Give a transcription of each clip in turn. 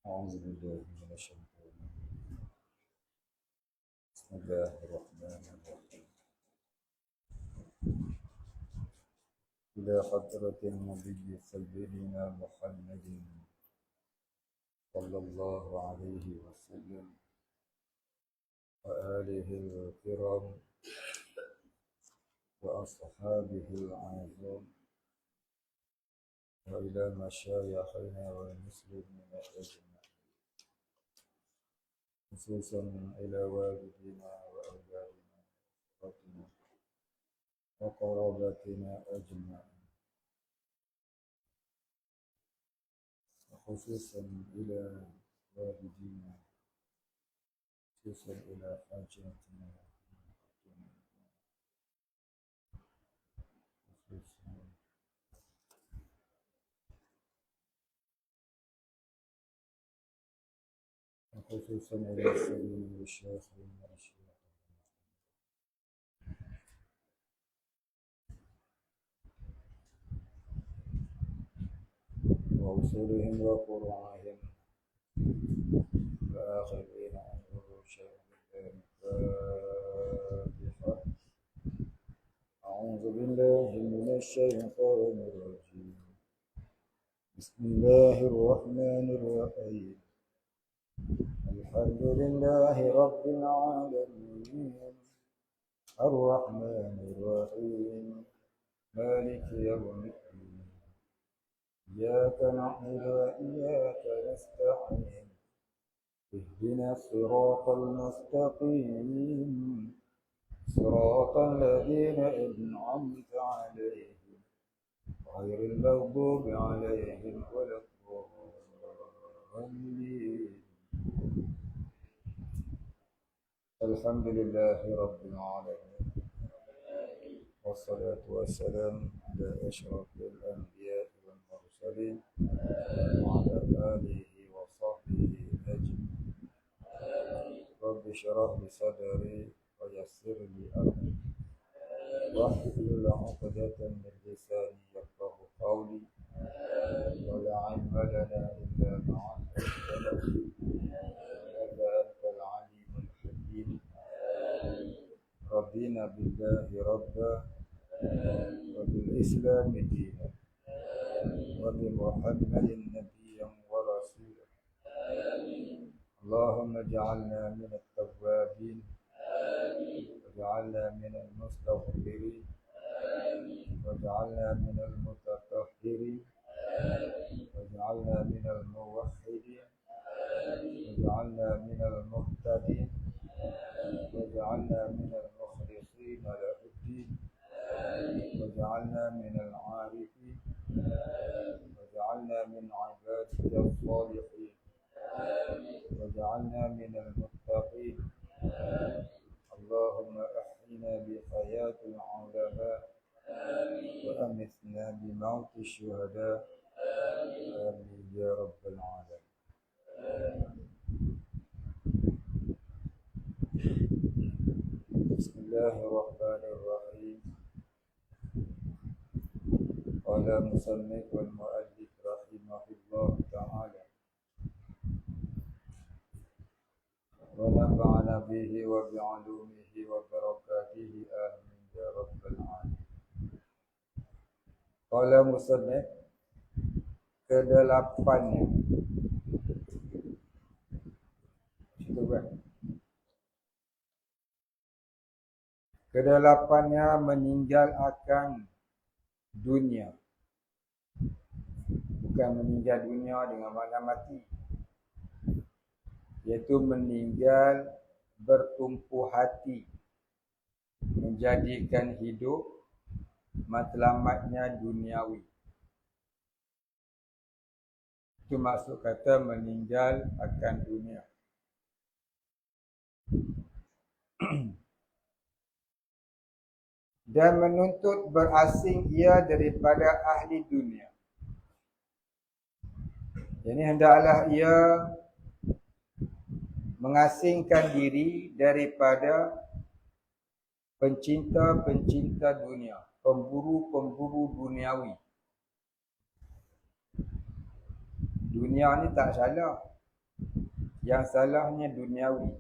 أعوذ بالله من الشيطان الرجيم. بسم الله الرحمن الرحيم. إلى حضرة النبي سيدنا محمد صلى الله عليه وسلم وآله الكرام وأصحابه الأعظم وإلى مشايخنا والمسلمين أجمعين، خصوصا إلى والدينا وأولادنا وأسرتنا وقرابتنا أجمعين، وخصوصا إلى والدينا، خصوصا إلى حاجاتنا، خصوصا إلى سبيل الشيخ والمرشد ووصولهم وفروعهم وآخرين أنظروا شيئا الفاتحة. أعوذ بالله من الشيطان الرجيم. بسم الله الرحمن الرحيم. الحمد لله رب العالمين الرحمن الرحيم مالك يوم الدين إياك نعبد وإياك نستعين اهدنا الصراط المستقيم صراط الذين أنعمت عليهم غير المغضوب عليهم ولا الضالين. الحمد لله رب العالمين والصلاة والسلام على أشرف الأنبياء والمرسلين وعلى آله وصحبه أجمعين. رب اشرح لي صدري ويسر لي أمري واحلل عقدة من لساني يفقه قولي ولا علم لنا إلا ما علمتنا إنك أنت العليم الحكيم. رضينا بالله ربا وبالإسلام دينا وبمحمد نبيا ورسولا. اللهم اجعلنا من التوابين واجعلنا من المستغفرين واجعلنا من المتطهرين واجعلنا من الموحدين واجعلنا من المهتدين واجعلنا من المخلصين له الدين واجعلنا من العارفين واجعلنا من عبادك الصالحين واجعلنا من المتقين. اللهم احينا بحياة العلماء وأمتنا بموت الشهداء. آمين يا رب العالمين. بسم الله الرحمن الرحيم. قال المصنف والمؤلف رحمه الله تعالى ونفعنا به وبعلومه وبركاته آمين يا رب العالمين. قال المصنف kedelapannya itu kan kedelapannya meninggal akan dunia, bukan meninggal dunia dengan makna mati, yaitu meninggal bertumpu hati, menjadikan hidup matlamatnya duniawi. Itu maksud kata meninggal akan dunia. Dan menuntut berasing ia daripada ahli dunia. Jadi hendaklah ia mengasingkan diri daripada pencinta-pencinta dunia, pemburu-pemburu duniawi. Dunia ni tak salah, Yang salahnya duniawi.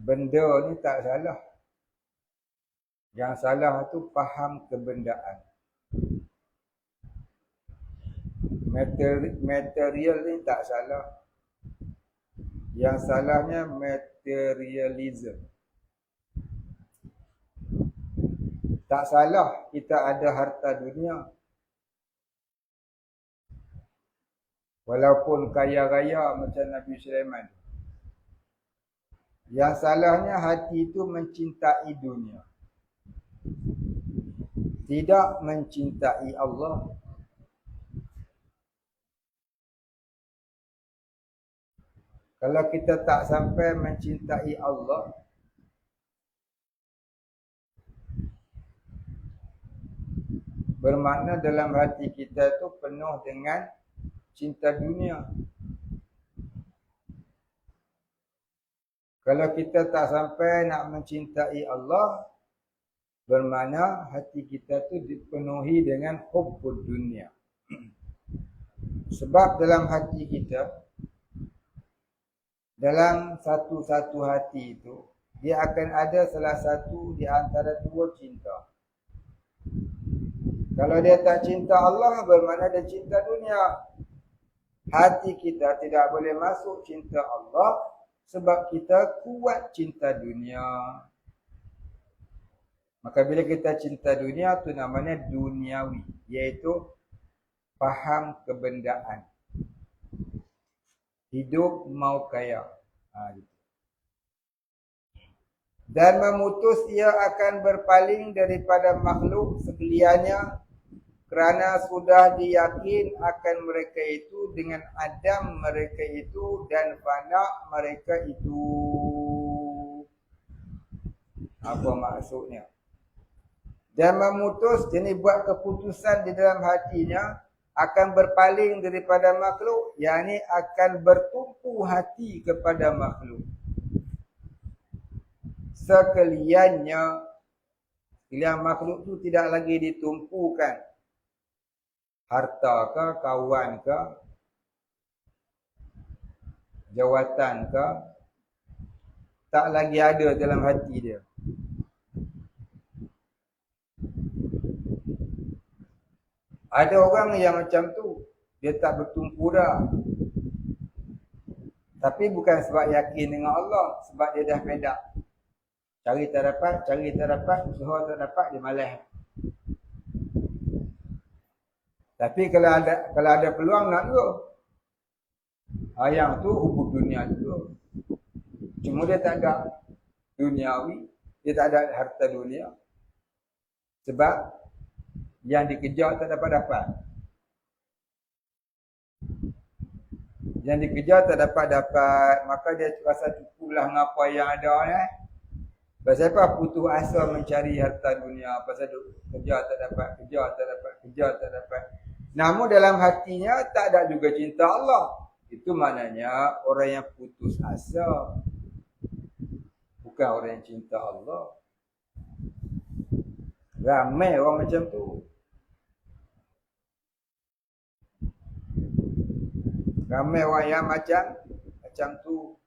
Benda ni tak salah. Yang salah tu faham kebendaan. Material ni tak salah. Yang salahnya materialism. Tak salah kita ada harta dunia. Walaupun kaya raya macam Nabi Sulaiman. Yang salahnya hati itu mencintai dunia. Tidak mencintai Allah. Kalau kita tak sampai mencintai Allah, bermakna dalam hati kita itu penuh dengan cinta dunia. Kalau kita tak sampai nak mencintai Allah, bermakna hati kita itu dipenuhi dengan hubbud dunia. Sebab dalam hati kita, dalam satu-satu hati itu, dia akan ada salah satu di antara dua cinta. Kalau dia tak cinta Allah, bermakna dia cinta dunia. Hati kita tidak boleh masuk cinta Allah sebab kita kuat cinta dunia. Maka bila kita cinta dunia, itu namanya duniawi, iaitu faham kebendaan. Hidup mau kaya. Dan memutus ia akan berpaling daripada makhluk sekaliannya kerana sudah diyakin akan mereka itu dengan adam mereka itu dan fana mereka itu. Apa maksudnya? Dan memutus, jadi buat keputusan di dalam hatinya akan berpaling daripada makhluk, yakni akan bertumpu hati kepada makhluk. Sekalian makhluk itu tidak lagi ditumpukan. Harta ke, kawan ke, jawatan ke, tak lagi ada dalam hati dia. Ada orang yang macam tu, dia tak bertumpu dah. Tapi bukan sebab yakin dengan Allah, sebab dia dah pedak. Cari tak dapat, usaha tak dapat, dia malas. Tapi kalau ada peluang nak juga. Yang tu hukum dunia juga. Cuma dia tak ada duniawi, dia tak ada harta dunia. Sebab yang dikejar tak dapat. Yang dikejar tak dapat, maka dia rasa cukuplah dengan apa yang ada ni. Pasal apa? Putus asa mencari harta dunia. Pasal kerja tak dapat. Namun dalam hatinya tak ada juga cinta Allah. Itu maknanya orang yang putus asa. Bukan orang yang cinta Allah. Ramai orang macam tu. Ramai orang yang macam tu.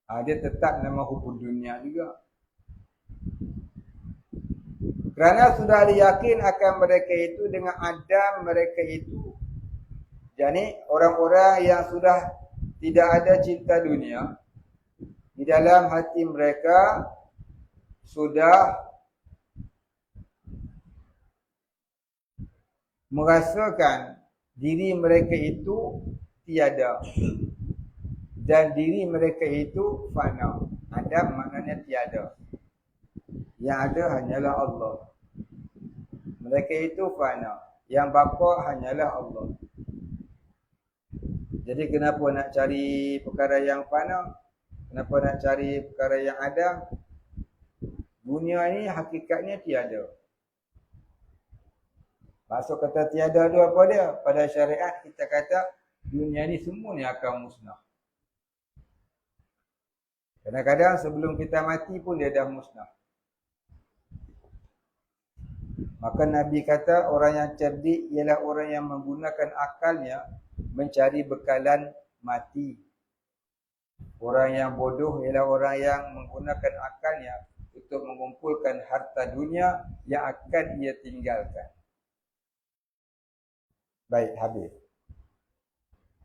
Dia tetap nama hukum dunia juga. Kerana sudah diyakin akan mereka itu dengan adam mereka itu. Jadi orang-orang yang sudah tidak ada cinta dunia, di dalam hati mereka sudah merasakan diri mereka itu tiada dan diri mereka itu fana. Adam maknanya tiada. Yang ada hanyalah Allah. Mereka itu fana. Yang bapa hanyalah Allah. Jadi kenapa nak cari perkara yang fana? Kenapa nak cari perkara yang ada? Dunia ini hakikatnya tiada. Maksud kata tiada tu apa dia? Pada syariat kita kata dunia ni semua ni akan musnah. Kadang-kadang sebelum kita mati pun dia dah musnah. Maka Nabi kata orang yang cerdik ialah orang yang menggunakan akalnya mencari bekalan mati. Orang yang bodoh ialah orang yang menggunakan akalnya untuk mengumpulkan harta dunia yang akan ia tinggalkan. Baik, habis.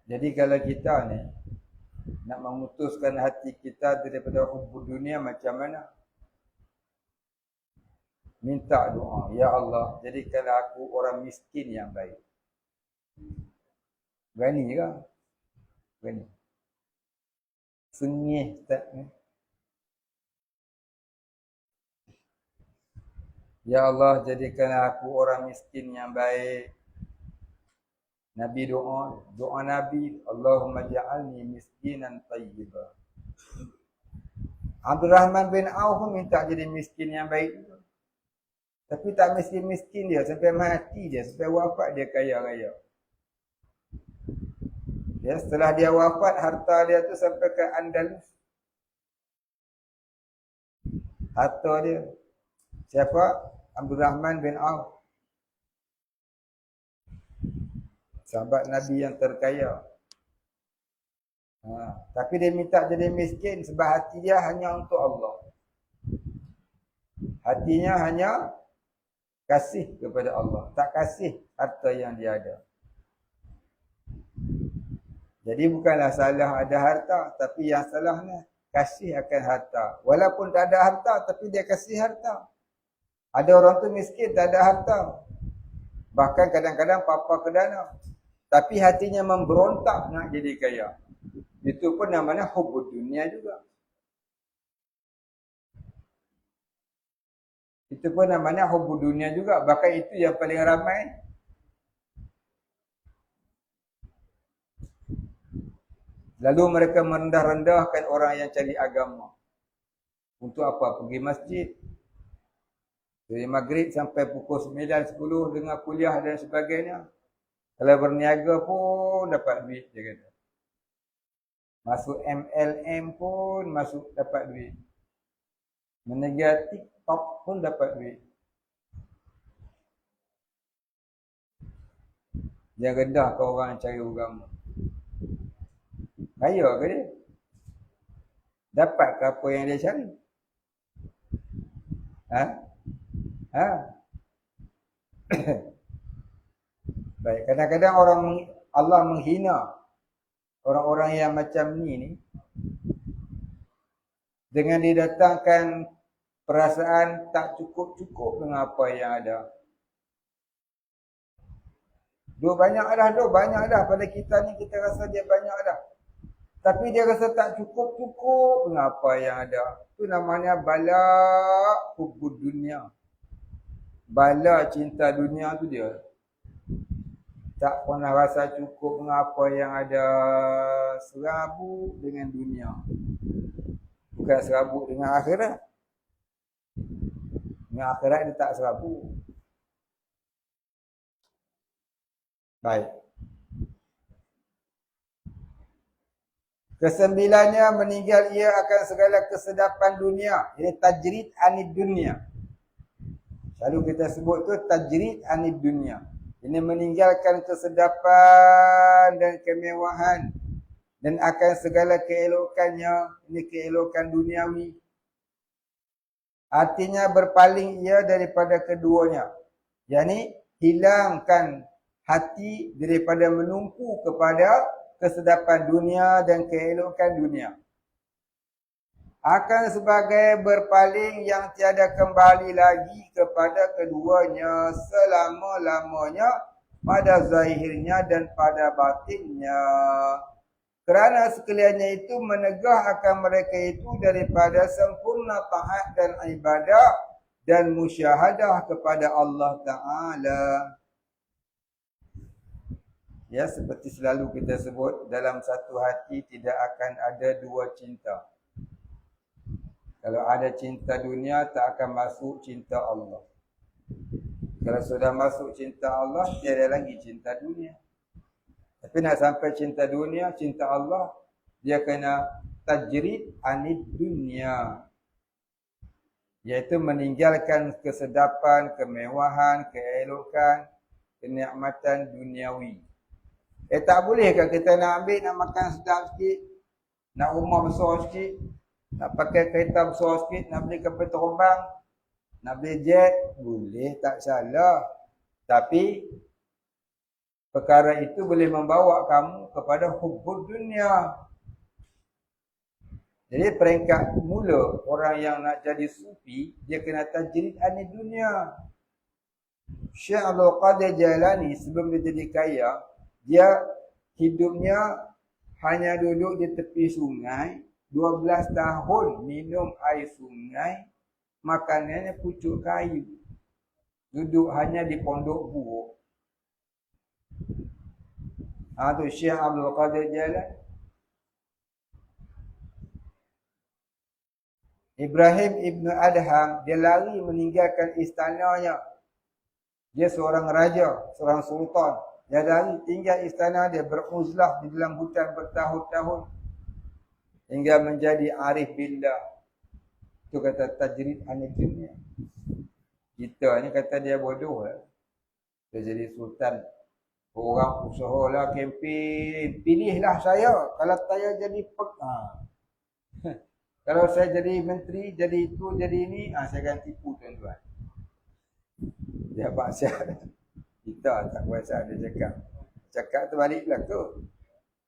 Jadi kalau kita ni nak memutuskan hati kita daripada hubbu dunia macam mana? Minta doa, ya Allah, jadikanlah aku orang miskin yang baik. Berani ke? Berani. Sengih tak ni. Ya Allah, jadikanlah aku orang miskin yang baik. Nabi doa Nabi, Allahumma ja'alni miskinan tayyiba. Abdul Rahman bin Auf minta jadi miskin yang baik. Tapi tak miskin-miskin dia, sampai mati dia, sampai wafat dia kaya-raya. Ya, setelah dia wafat, harta dia tu sampai ke Andalus. Harta dia. Siapa? Abdul Rahman bin Auf. Sahabat Nabi yang terkaya. Tapi dia minta jadi miskin sebab hati dia hanya untuk Allah. Hatinya hanya kasih kepada Allah, tak kasih harta yang dia ada. Jadi bukanlah salah ada harta, tapi yang salahnya kasih akan harta. Walaupun tak ada harta, tapi dia kasih harta. Ada orang tu miskin, tak ada harta. Bahkan kadang-kadang papa kedana. Tapi hatinya memberontak nak jadi kaya. Itu pun namanya hubud dunia juga. Itu pun namanya hubud dunia juga. Bahkan itu yang paling ramai. Lalu mereka merendah-rendahkan orang yang cari agama. Untuk apa? Pergi masjid. Dari maghrib sampai pukul 9, 10 dengan kuliah dan sebagainya. Kalau berniaga pun dapat duit, dia kata. Masuk MLM pun masuk dapat duit. Menegar TikTok pun dapat duit. Dia rendah ke orang yang cari agama. Kaya ke dia? Dapat ke apa yang dia cari? Baik, kadang-kadang Allah menghina orang-orang yang macam ni dengan didatangkan perasaan tak cukup-cukup dengan apa yang ada. Banyak dah pada kita ni, kita rasa dia banyak dah. Tapi dia rasa tak cukup-cukup dengan apa yang ada. Itu namanya bala hubud dunia. Bala cinta dunia tu dia. Tak pernah rasa cukup dengan apa yang ada. Serabut dengan dunia. Bukan serabut dengan akhirat. Dengan akhirat dia tak serabut. Baik. Kesembilannya, meninggal ia akan segala kesedapan dunia. Ini tajrid anid dunia. Selalu kita sebut tu tajrid anid dunia. Ini meninggalkan kesedapan dan kemewahan. Dan akan segala keelokannya. Ini keelokan duniawi. Artinya berpaling ia daripada keduanya. Yani hilangkan hati daripada menumpu kepada kesedapan dunia dan keelokan dunia. Akan sebagai berpaling yang tiada kembali lagi kepada keduanya selama-lamanya pada zahirnya dan pada batinnya. Kerana sekaliannya itu menegah akan mereka itu daripada sempurna taat dan ibadah dan musyahadah kepada Allah Ta'ala. Ya, seperti selalu kita sebut, dalam satu hati tidak akan ada dua cinta. Kalau ada cinta dunia, tak akan masuk cinta Allah. Kalau sudah masuk cinta Allah, tiada lagi cinta dunia. Tapi nak sampai cinta dunia, cinta Allah, dia kena tajrid anid dunia. Iaitu meninggalkan kesedapan, kemewahan, keelokan, kenikmatan duniawi. Tak boleh kan kita nak ambil, nak makan sedap sikit, nak rumah besar sikit, nak pakai kereta besar sikit, nak beli kapal terbang, nak beli jet, boleh, tak salah. Tapi perkara itu boleh membawa kamu kepada hubbud dunia. Jadi peringkat mula orang yang nak jadi sufi, dia kena tajrid anil dunia. Syekh Abdul Qadir Jailani sebelum dia jadi kaya, dia hidupnya hanya duduk di tepi sungai, 12 tahun minum air sungai, makanannya pucuk kayu. Duduk hanya di pondok buuk. Tu Syekh Abdul Qadir Jailani. Ibrahim Ibn Adham, dia lari meninggalkan istananya. Dia seorang raja, seorang sultan. Dia lari tinggal istana dia, beruzlah di dalam hutan bertahun-tahun. Hingga menjadi arif billah. Itu kata tajrid anil dunia. Kita ni kata dia bodoh lah. Dia jadi sultan. Orang usahalah kempen. Pilihlah saya. Kalau saya jadi kalau saya jadi menteri, jadi itu, jadi ini, saya akan tipu tuan-tuan. Dia paksa. Kita tak kuasa dia cakap. Cakap tu baliklah tu.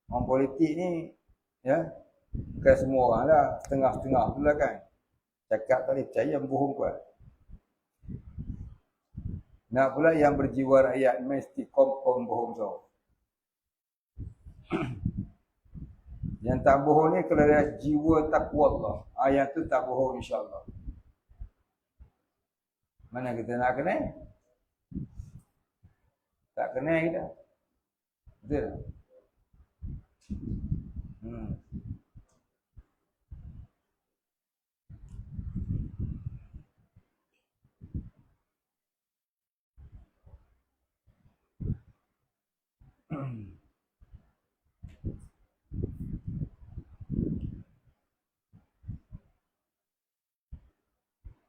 Orang politik ni, ya, bukan semua orang lah. Setengah-setengah tu lah kan. Cakap tak boleh percaya, bohong kuat. Nak pula yang berjiwa rakyat, mesti kompon bohong so. Yang tak bohong ni kalau ada jiwa takwa Allah. Yang tu tak bohong insya-Allah. Mana kita nak kenal? Tak kenal kita. Betul?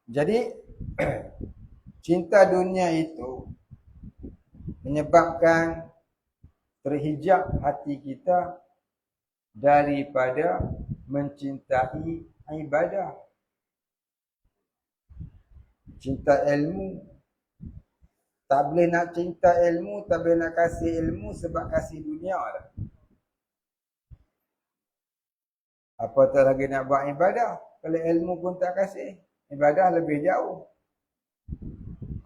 Jadi cinta dunia itu menyebabkan terhijab hati kita daripada mencintai ibadah. Cinta ilmu. Tak boleh nak cinta ilmu, tak boleh nak kasih ilmu sebab kasih dunia lah. Apatah lagi nak buat ibadah kalau ilmu pun tak kasih. Ibadah lebih jauh.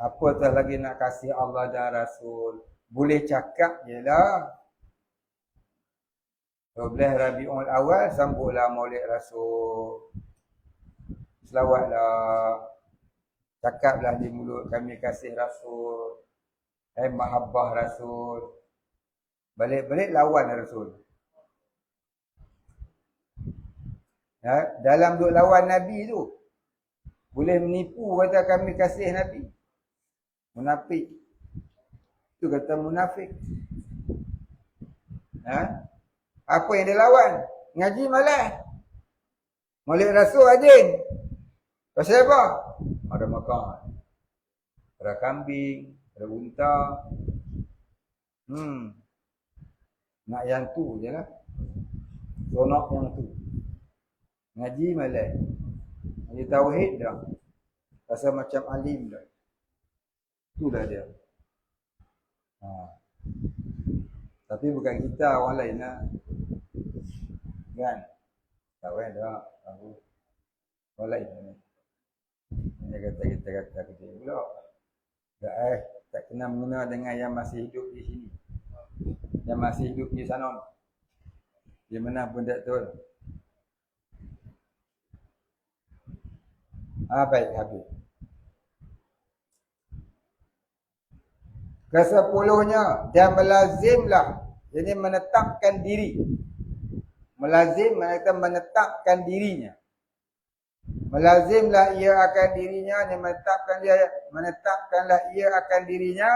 Apatah lagi nak kasih Allah dan Rasul. Boleh cakap je lah. 12 Rabiul Awal sambutlah Maulid Rasul. Selawatlah. Cakaplah di mulut kami kasih Rasul. Mahabbah Rasul. Balik-balik lawan Rasul. Ya, dalam duk lawan Nabi tu boleh menipu kata kami kasih Nabi. Munafik. Itu kata munafik. Apa yang dia lawan? Ngaji malas. Maulid Rasul rajin. Pasal apa? Ada makan. Ada kambing, ada unta. Nak yang tu je lah. Sonok yang tu. Ngaji malas. Ngaji tauhid dah. Rasa macam alim dah. Itulah dia. Tapi bukan kita, orang lain lah. Kan? Tak payah dah. Orang lain lah. Dia kata kita kerja pula. Tak kena mengena dengan yang masih hidup di sini. Yang masih hidup di sana. Di mana pun tak tahu. Baik, habis. Kesepuluhnya, dan melazimlah. Jadi menetapkan diri. Melazim maknanya menetapkan dirinya. Melazimlah ia akan dirinya, dan menetapkanlah ia akan dirinya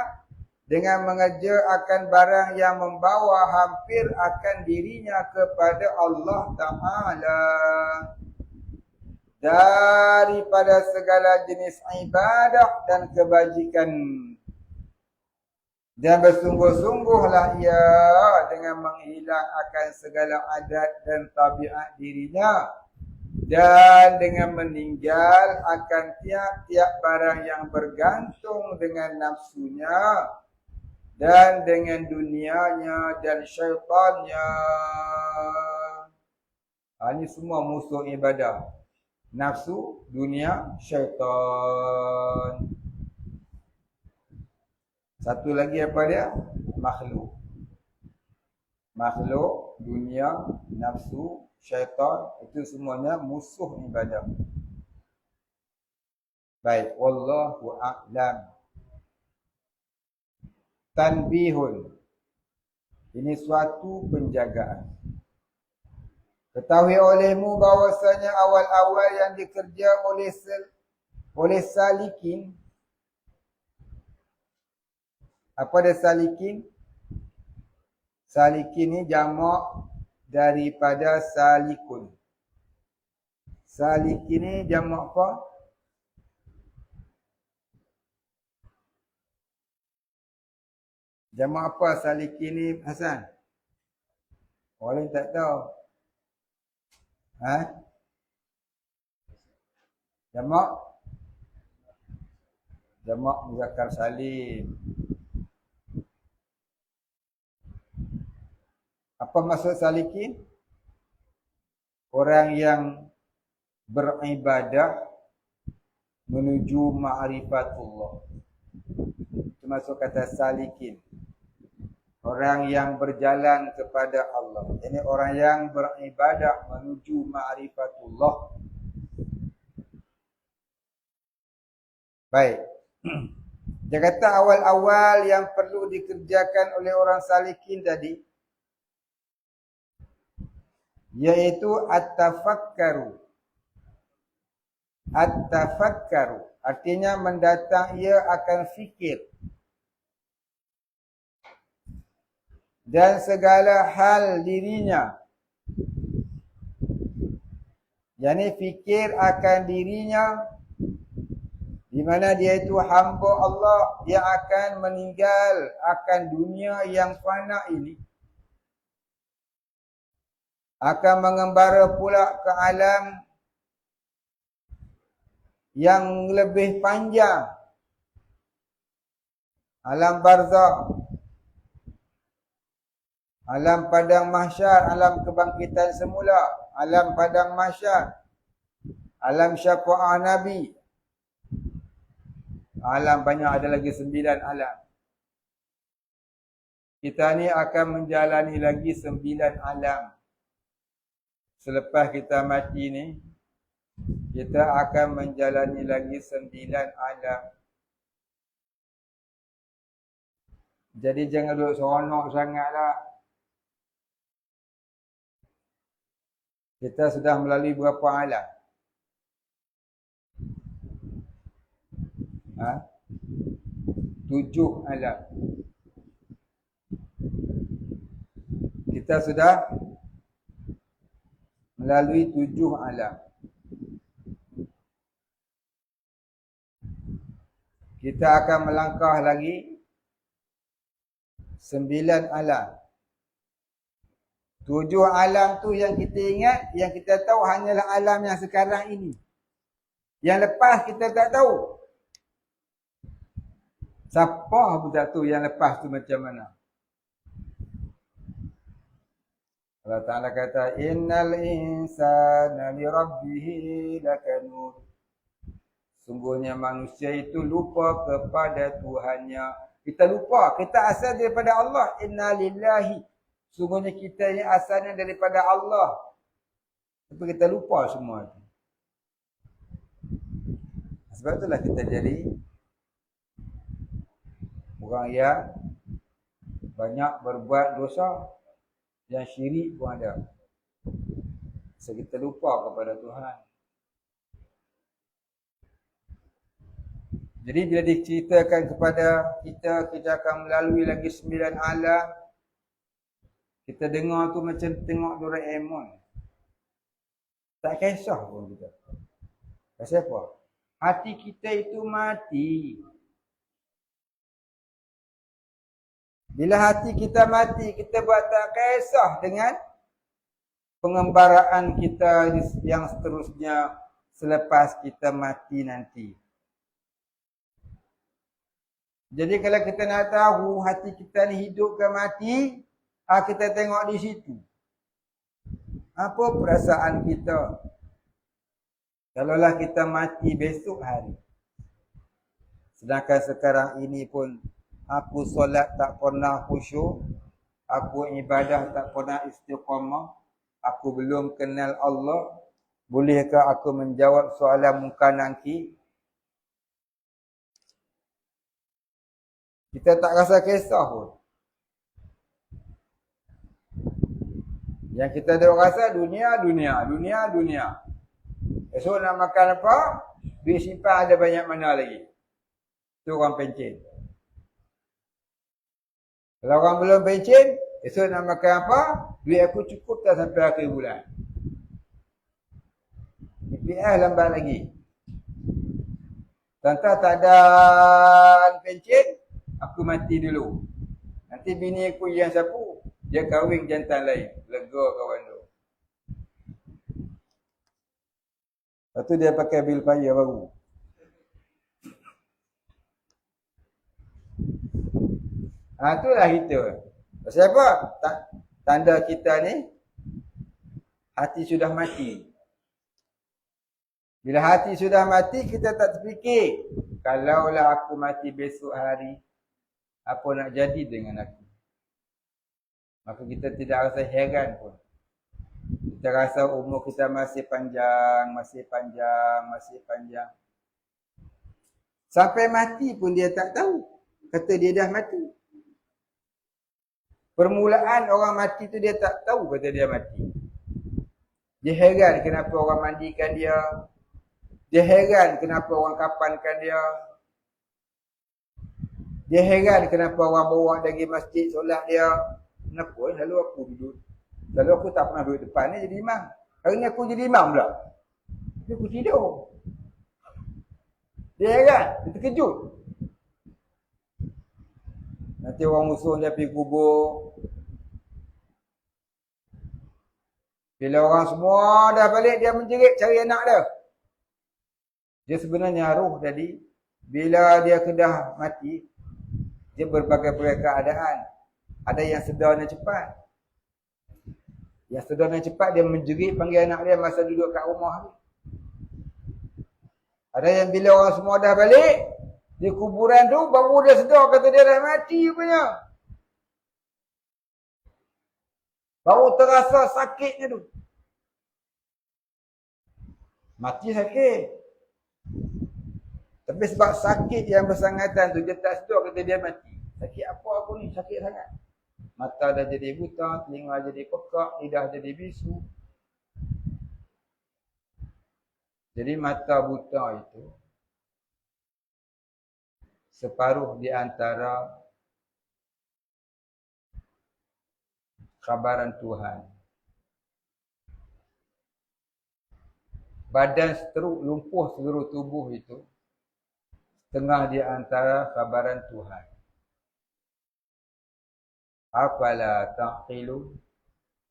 dengan mengejar akan barang yang membawa hampir akan dirinya kepada Allah Ta'ala. daripada segala jenis ibadah dan kebajikan. Dan bersungguh-sungguhlah ia dengan menghilang akan segala adat dan tabiat dirinya, dan dengan meninggal akan tiap-tiap barang yang bergantung dengan nafsunya dan dengan dunianya dan syaitannya. Ini semua musuh ibadah. Nafsu, dunia, syaitan. Satu lagi apa dia? Makhluk. Makhluk, dunia, nafsu, syaitan, itu semuanya musuh ibadah. Baik, wallahu a'lam. Tanbihun. Ini suatu penjagaan. Ketahui olehmu bahwasanya awal-awal yang dikerja oleh salikin. Apa dia salikin? Salikin ni jamak daripada salikun. Salikin ni jamak apa? Jamak apa salikin ni, Hasan? Orang tak tahu. Jamak? Jamak muzakkar salim. Apa maksud salikin? Orang yang beribadah menuju ma'rifatullah. Itu maksud kata salikin. Orang yang berjalan kepada Allah. Ini orang yang beribadah menuju ma'rifatullah. Baik. Dia kata awal-awal yang perlu dikerjakan oleh orang salikin tadi, yaitu at-tafakkaru. At-tafakkaru artinya mendatang ia akan fikir. Dan segala hal dirinya. Yani fikir akan dirinya, di mana dia itu hamba Allah yang akan meninggal akan dunia yang fana ini. Akan mengembara pula ke alam yang lebih panjang. Alam barzakh. Alam padang mahsyar, alam kebangkitan semula, alam padang mahsyar, alam syafaat Nabi. Alam banyak, ada lagi 9 alam. Kita ni akan menjalani lagi 9 alam. Selepas kita mati ni, kita akan menjalani lagi 9 alam. Jadi jangan duduk seronok sangatlah. Kita sudah melalui berapa alam? 7 alam. Kita sudah melalui 7 alam. Kita akan melangkah lagi 9 alam. 7 alam tu yang kita ingat, yang kita tahu hanyalah alam yang sekarang ini. Yang lepas kita tak tahu. Siapa pun tak tahu yang lepas tu macam mana. Allah Ta'ala kata, Innal insana li rabbihi lakanud. Sungguhnya manusia itu lupa kepada Tuhannya. Kita lupa, kita asal daripada Allah. Inna lillahi. Sungguhnya kita yang asalnya daripada Allah. Tapi kita lupa semua itu. Sebab itulah kita jadi orang yang banyak berbuat dosa. Yang syirik pun ada. So kita lupa kepada Tuhan. Jadi bila diceritakan kepada kita, kita akan melalui lagi 9 alam. Kita dengar tu macam tengok Doraemon. Tak kisah pun kita. Pasal apa? Hati kita itu mati. Bila hati kita mati, kita buat tak kisah dengan pengembaraan kita yang seterusnya selepas kita mati nanti. Jadi kalau kita nak tahu hati kita ni hidup ke mati, kita tengok di situ. Apa perasaan kita? Kalaulah kita mati besok hari. Sedangkan sekarang ini pun aku solat tak pernah khusyuk, aku ibadah tak pernah istiqamah, aku belum kenal Allah. Bolehkah aku menjawab soalan muka nanti? Kita tak rasa kisah pun. Yang kita dah rasa dunia. Esok nak makan apa? Duit simpan ada banyak mana lagi. Itu orang pencen. Kalau orang belum pencen, esok nak makan apa? Duit aku cukup tak sampai akhir bulan. EPS lambat lagi. Tentang tak ada pencen, aku mati dulu. Nanti bini aku yang sapu, dia kahwin jantan lain. Lega kawan tu. Lepas tu dia pakai bil paya baru. Itulah kita. Pasal apa? Tanda kita ni, hati sudah mati. Bila hati sudah mati, kita tak terfikir. Kalaulah aku mati besok hari, apa nak jadi dengan aku? Maka kita tidak rasa heran pun. Kita rasa umur kita masih panjang. Sampai mati pun dia tak tahu. Kata dia dah mati. Permulaan orang mati tu dia tak tahu kata dia mati. Dia heran kenapa orang mandikan dia. Dia heran kenapa orang kapankan dia. Dia heran kenapa orang bawa dari masjid solat dia. Kenapa? Lalu aku duduk. Lalu aku tak pernah duduk depan ni jadi imam. Hari ni aku jadi imam pula. Tapi aku tidur. Dia heran. Dia terkejut. Nanti orang musuh dia pergi kubur. Bila orang semua dah balik, dia menjerit cari anak dia. Dia sebenarnya roh tadi. Bila dia kedah mati, dia berbagai-bagai keadaan. Ada yang sedar dan cepat. Yang sedar dan cepat dia menjerit panggil anak dia masa duduk kat rumah tu. Ada yang bila orang semua dah balik, di kuburan tu baru dia sedar kata dia dah mati punya. Baru terasa sakitnya tu. Mati sakit. Tapi sebab sakit yang bersangatan tu dia tak sedar kata dia mati. Sakit apa aku ni? Sakit sangat. Mata dah jadi buta, telinga jadi pekak, lidah jadi bisu. Jadi mata buta itu separuh di antara khabaran Tuhan. Badan teruk lumpuh seluruh tubuh itu setengah di antara khabaran Tuhan. Afala ta'qilun?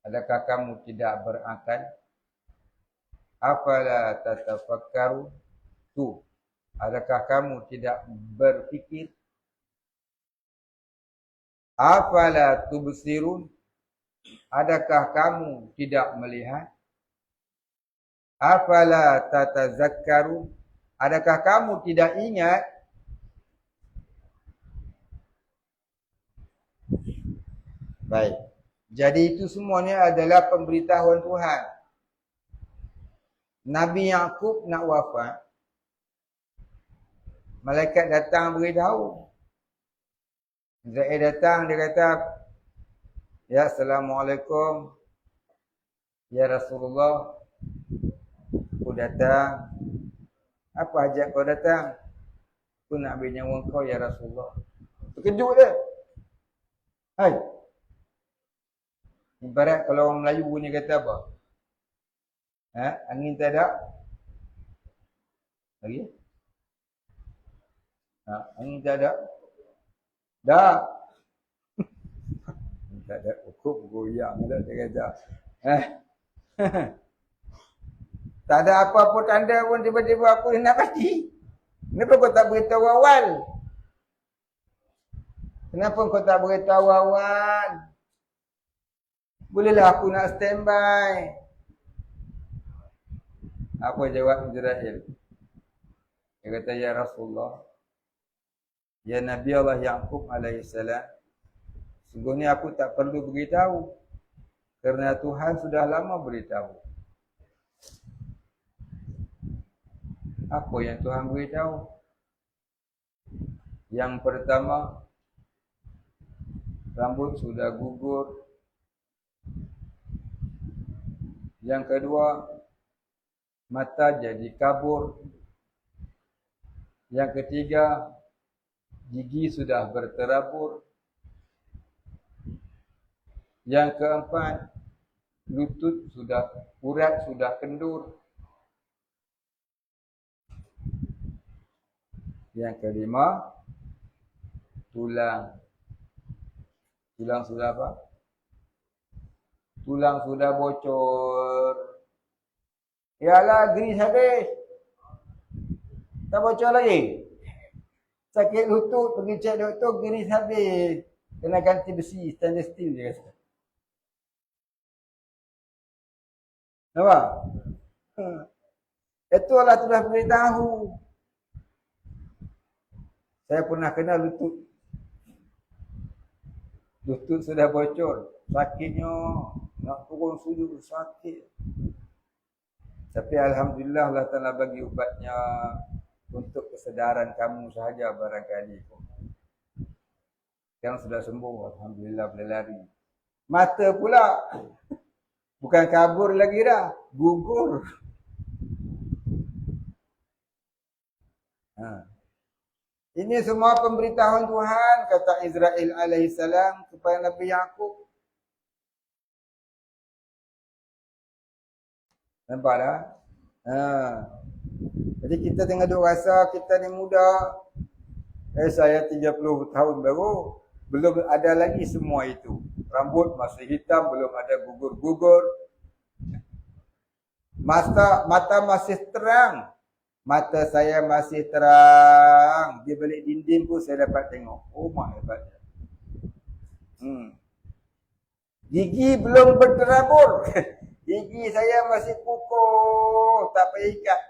Adakah kamu tidak berakal? Afala tatafakkaru? Tu. Adakah kamu tidak berfikir? Afala tubsirun? Adakah kamu tidak melihat? Afala tatazakkaru? Adakah kamu tidak ingat? Baik. Jadi itu semuanya adalah pemberitahuan Tuhan. Nabi Yaqub nak wafat. Malaikat datang beritahu. Zaid datang, dia kata, ya Assalamualaikum. Ya Rasulullah. Aku datang. Apa hajat kau datang? Aku nak ambil nyawa kau ya Rasulullah. Terkejut dia. Hai. Ibarat kalau orang Melayu ni kata apa? Angin tak ada. Lagi? Angin tak ada? Dah. Tak ada hukum goyang dah dia kata. Tak ada apa-apa tanda pun tiba-tiba aku nak mati. Kenapa kau tak beritahu awal? Kenapa kau tak beritahu awal? Bolehlah aku nak standby. Apa jawab Israel? Dia kata, ya Rasulullah, ya Nabi Allah Yaqub alaihissalam, sungguhnya aku tak perlu beritahu. Kerana Tuhan sudah lama beritahu. Apa yang Tuhan beritahu? Yang pertama, rambut sudah gugur. Yang kedua, mata jadi kabur. Yang ketiga, gigi sudah berterabur. Yang keempat, lutut sudah urat sudah kendur. Yang kelima, tulang. Tulang sudah apa? Tulang sudah bocor. Yalah, grease habis. Tak bocor lagi. Sakit lutut, pergi cek doktor, grease habis. Kena ganti besi, stainless steel dia kata. Nampak? Itu Allah telah beritahu. Saya pernah kena lutut. Lutut sudah bocor. Sakitnya. Nak turun sujud sakit. Tapi Alhamdulillah Allah Ta'ala bagi ubatnya untuk kesedaran kamu sahaja barangkali. Sekarang sudah sembuh. Alhamdulillah boleh lari. Mata pula. Bukan kabur lagi dah. Gugur. Ini semua pemberitahuan Tuhan, kata Israel alaihissalam kepada Nabi Yaqub. Nampak tak? Jadi kita tengah duk rasa kita ni muda. Saya 30 tahun baru. Belum ada lagi semua itu. Rambut masih hitam, belum ada gugur-gugur. Mata masih terang. Mata saya masih terang. Di balik dinding pun saya dapat tengok. Oh, mak hebatnya. Gigi belum berterabur. Gigi saya masih kukuh. Tak payah ikat.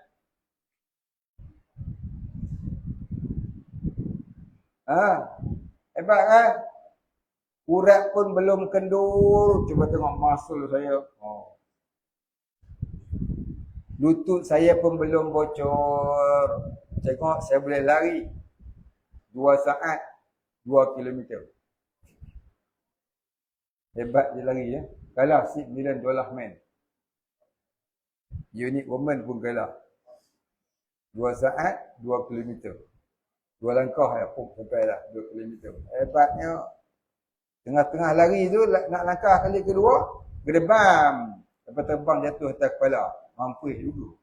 Hebat kan? Urat pun belum kendur. Cuba tengok muscle saya. Lutut saya pun belum bocor. Tengok saya boleh lari 2 saat 2 kilometer. Hebat dia lari ya. Kalah $9 man. Unit woman pun kalah. 2 saat 2 kilometer. 2 langkah ya pun sampai dah 2 kilometer. Hebatnya. Tengah-tengah lari tu nak langkah kali kedua, gedebam. Lepas terbang jatuh atas kepala. Mampus dulu.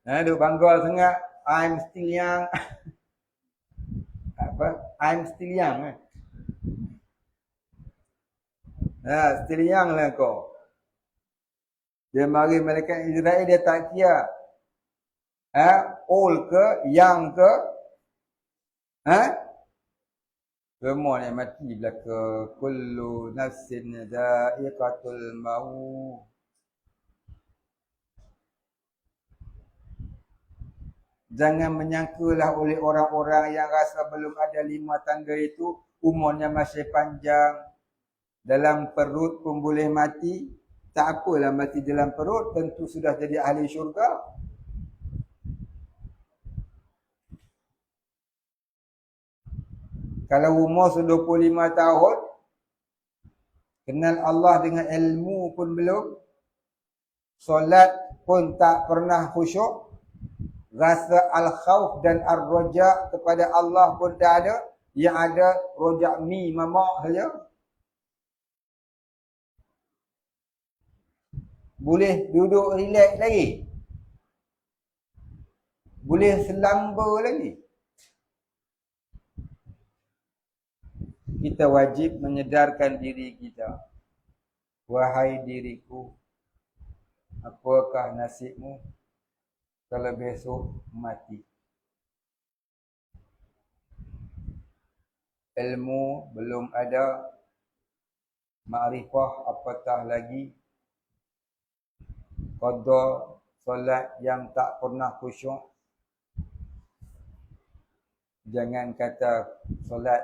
Duk bangga sangat. I'm still young. Apa? I'm still young. Still young lah kau. Dia mari malaikat Israel, dia tak kira. Old ke, young ke. Semua yang mati belaka. Kullu nafsin dha'iqatul maut. Jangan menyangkalah oleh orang-orang yang rasa belum ada 5 tangga itu, umurnya masih panjang. Dalam perut pun boleh mati. Tak apalah mati dalam perut, tentu sudah jadi ahli syurga. Kalau umur sudah 25 tahun, kenal Allah dengan ilmu pun belum, solat pun tak pernah khusyuk, rasa al-khawf dan ar-raja kepada Allah pun tak ada, yang ada rojak mi mamak saja. Boleh duduk relax lagi. Boleh selamba lagi. Kita wajib menyedarkan diri kita. Wahai diriku, apakah nasibmu kalau besok mati? Ilmu belum ada, ma'rifah apatah lagi, qada solat yang tak pernah khusyuk. Jangan kata solat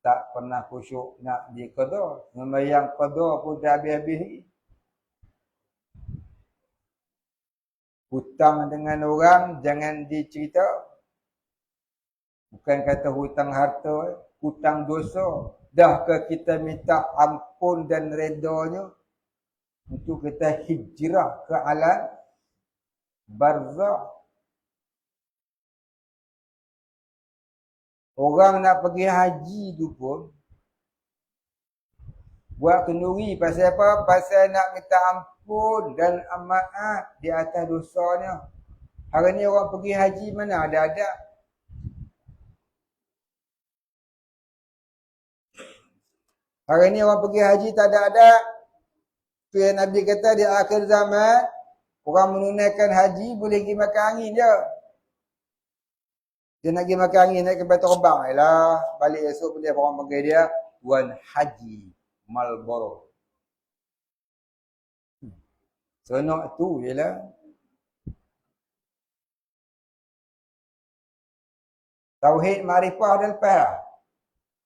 tak pernah khusyuk nak diqada, sembahyang qada pun dah habis-habis. Hutang dengan orang jangan dicerita. Bukan kata hutang harta, hutang dosa. Dah ke kita minta ampun dan redanya untuk kita hijrah ke alam barzakh. Orang nak pergi haji tu pun buat kenduri pasal apa? Pasal nak minta ampun dan maaf di atas dosanya. Hari ni orang pergi haji mana ada adab? Hari ni orang pergi haji tak ada adab. Tu yang Nabi kata di akhir zaman, orang menunaikan haji boleh pergi makan angin je. Dia nak pergi makan angin, naik kapal terbang. Yalah, balik esok dia orang panggil dia Tuan Haji Marlborough. Senok tu ialah tauhid makrifah dah lepas lah.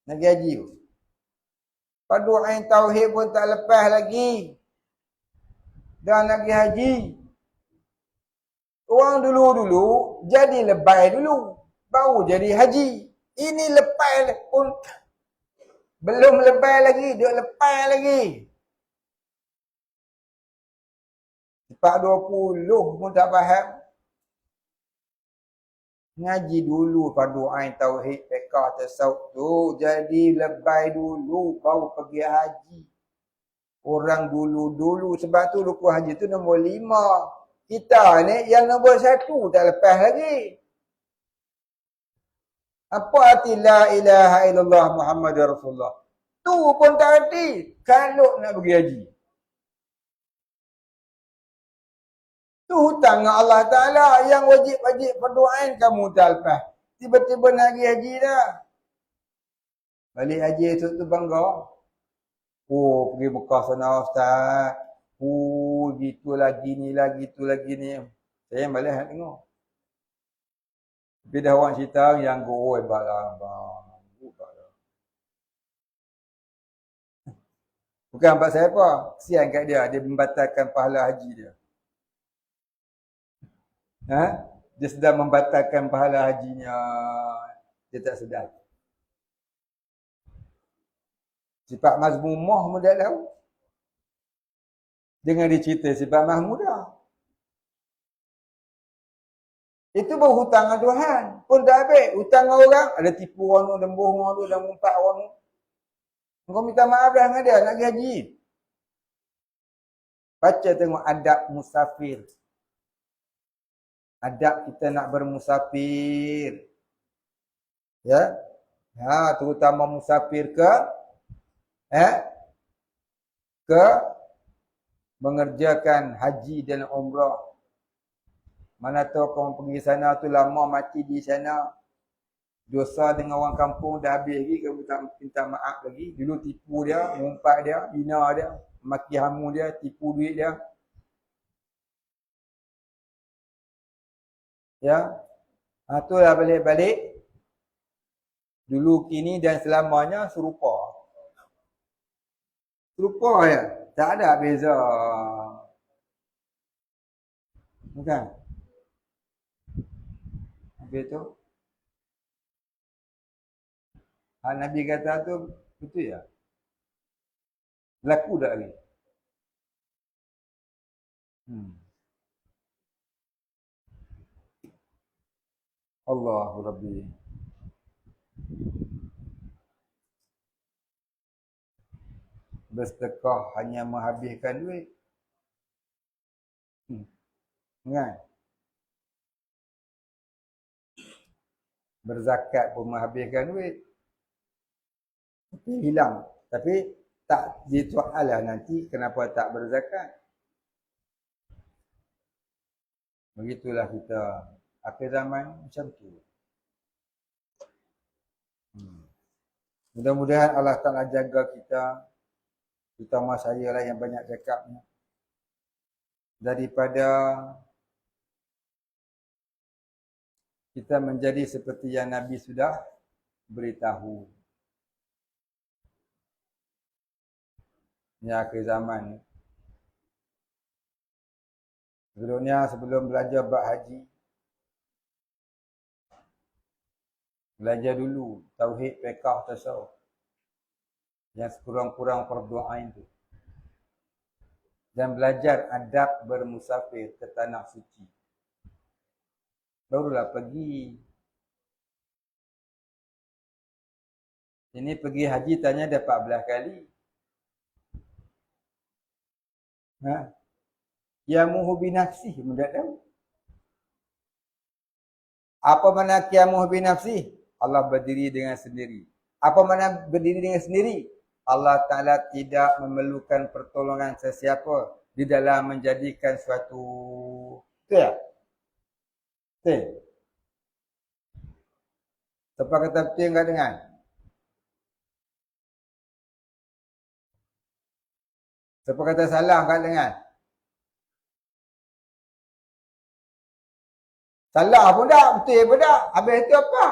Nak pergi haji tu. Padu ain tauhid pun tak lepas lagi. Dah nak pergi haji. Orang dulu-dulu jadi lebay dulu. Baru jadi haji. Ini lepas pun belum lebay lagi. Dia lepas lagi. 420 pun tak faham. Ngaji dulu fardu ain tauhid fiqh tasawuf tu. Jadi lebay dulu baru pergi haji. Orang dulu-dulu sebab tu rukun haji tu nombor 5. Kita ni yang nombor 1 tak lepas lagi. Apa arti la ilaha illallah Muhammadur Rasulullah? Tu pun tak arti kalau nak pergi haji. Tu hutang dengan Allah Ta'ala yang wajib-wajib berdoain kamu tak lepas. Tiba-tiba nak pergi haji dah. Balik haji esok tu bangga. Oh, pergi Mekah sana Ustaz. Oh, gitu lagi ni, gitu lagi ni. Saya yang balik nak tengok. Tapi dah orang cerita yang go hebat lah. Bukan sebab saya apa. Kesian kat dia. Dia membatalkan pahala haji dia. Dia sedang membatalkan pahala hajinya. Dia tak sedar. Sifat mazmumah mudah tahu. Jangan dicerita sifat mahmudah. Itu baru hutang dengan Tuhan. Pun tak habis. Hutang dengan orang. Ada tipu orang tu, dan bohong orang tu, dan mumpat orang tu. Kau minta maaf dah dengan dia. Nak pergi haji. Baca tengok adab musafir. Adab kita nak bermusafir. Ya. Terutama musafir ke mengerjakan haji dan umrah. Mana tahu kau pergi sana tu lama mati di sana. Dosa dengan orang kampung dah habis lagi, kamu tak minta maaf lagi. Dulu tipu dia, mengumpat dia, hina dia, maki hamu dia, tipu duit dia. Ya. Itulah balik-balik. Dulu, kini dan selamanya serupa. Serupa ya. Tak ada beza. Bukan? Habis tu. Nabi kata tu, betul ya? Berlaku tak lagi? Allahu Rabbi. Bersedekah hanya menghabiskan duit. Kan? Berzakat pun menghabiskan duit. Tapi hilang. Tapi tak ditual lah nanti kenapa tak berzakat. Begitulah kita. Akhir zaman macam tu. Mudah-mudahan Allah Ta'ala jaga kita. Terutama saya lah yang banyak cakapnya. Daripada kita menjadi seperti yang Nabi sudah beritahu. Ini akhir zaman. Sebelum belajar bab haji, belajar dulu tauhid, fiqh, tasawuf. Yang sekurang-kurang fardu ain tu. Dan belajar adab bermusafir ke tanah suci. Barulah pergi. Ini pergi haji tanya dah 14 kali. Qiyamuhu binafsih, mudah tahu. Apa makna qiyamuhu binafsih? Allah berdiri dengan sendiri. Apa makna berdiri dengan sendiri? Allah Ta'ala tidak memerlukan pertolongan sesiapa di dalam menjadikan suatu... Betul tak? Betul? Siapa kata betul enggak dengar? Siapa kata salah enggak dengar? Salah pun tak, betul pun tak. Habis itu apa?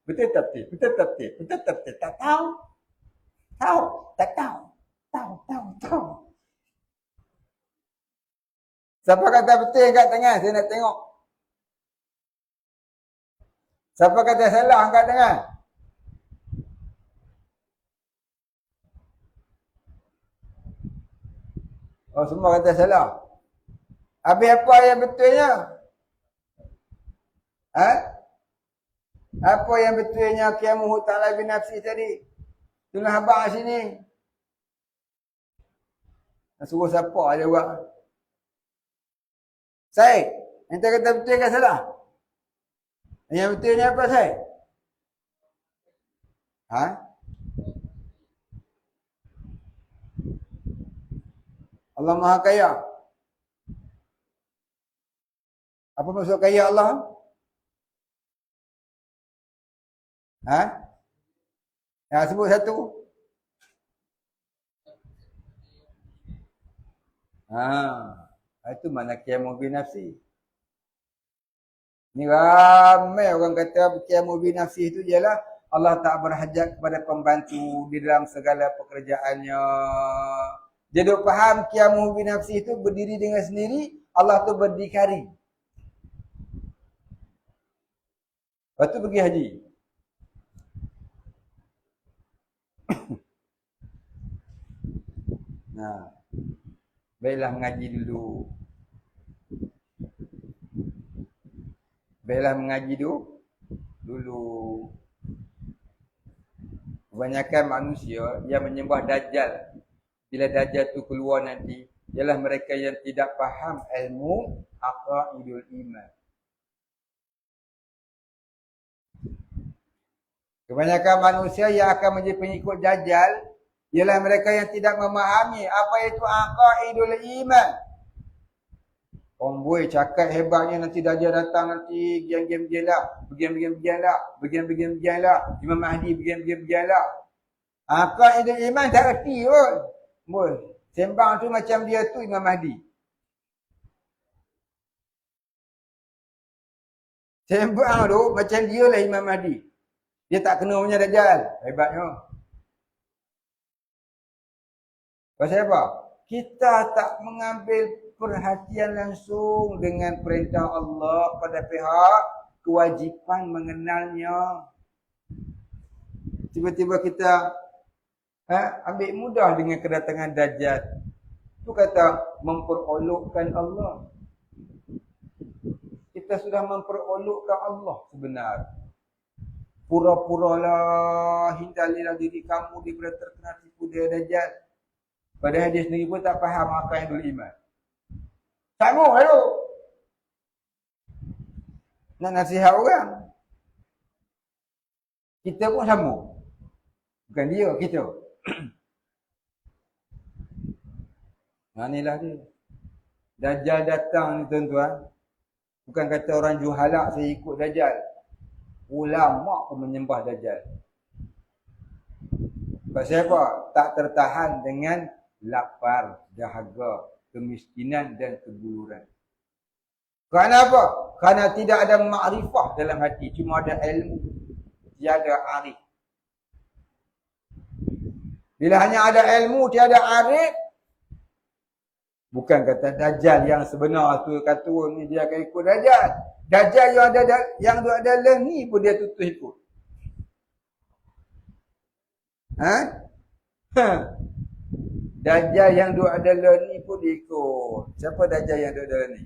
Betul tak betul? Betul tak betul? Betul tak betul? Tak tahu. Tahu? Tak tahu. Tahu. Siapa kata betul kat tengah? Saya nak tengok. Siapa kata salah kat tengah? Oh, semua kata salah. Habis apa yang betulnya? Apa yang betulnya qiyamuhu ta'ala binafsi tadi? Tulis abang sini. Suruh siapa ada buat? Syed, ente kata betul ke salah? Yang betulnya apa, Syed? Allah Maha Kaya. Apa maksud kaya Allah? Sebut satu. Itu mana qiyamuhu binafsi. Ni ramai orang kata qiyamuhu binafsi itu ialah Allah tak berhajat kepada pembantu di dalam segala pekerjaannya. Dia duk faham qiyamuhu binafsi itu berdiri dengan sendiri, Allah tu berdikari. Lepas tu pergi haji. Baiklah mengaji dulu. Kebanyakan manusia yang menyembah Dajjal, bila Dajjal tu keluar nanti, ialah mereka yang tidak faham ilmu aqaidul iman. Kebanyakan manusia yang akan menjadi pengikut Dajjal ialah mereka yang tidak memahami apa itu aqaidul iman. Orang boleh cakap hebatnya nanti Dajjal datang nanti begini lah. Imam Mahdi begini lah. Aqaidul iman tak erti pun. Boleh. Sembang tu macam dia tu Imam Mahdi. Sembang tu macam dia lah Imam Mahdi. Dia tak kena punya Dajjal. Hebatnya. Pasal apa? Kita tak mengambil perhatian langsung dengan perintah Allah pada pihak kewajipan mengenalnya. Tiba-tiba kita ambil mudah dengan kedatangan Dajjal. Itu kata memperolokkan Allah. Kita sudah memperolokkan Allah sebenar. Pura-puralah hindarilah diri kamu daripada terkena tipu daya Dajjal. Padahal dia sendiri pun tak faham apa yang dulu iman. Sama lalu. Nak nasihat orang. Kita pun sama. Bukan dia, kita. Nah, inilah dia. Dajjal datang ni tuan-tuan. Bukan kata orang juhalak saya ikut Dajjal. Ulama pun menyembah Dajjal. Pasal apa? Tak tertahan dengan lapar, dahaga, kemiskinan dan kebuluran. Kerana apa? Kerana tidak ada makrifah dalam hati. Cuma ada ilmu. Tiada arif. Bila hanya ada ilmu, tiada arif. Bukan kata Dajjal yang sebenar tu kata ni dia akan ikut Dajjal. Dajjal yang ada lengi pun dia tutup ikut. Dajjal yang ada lengi pun dia ikut. Siapa Dajjal yang ada lengi?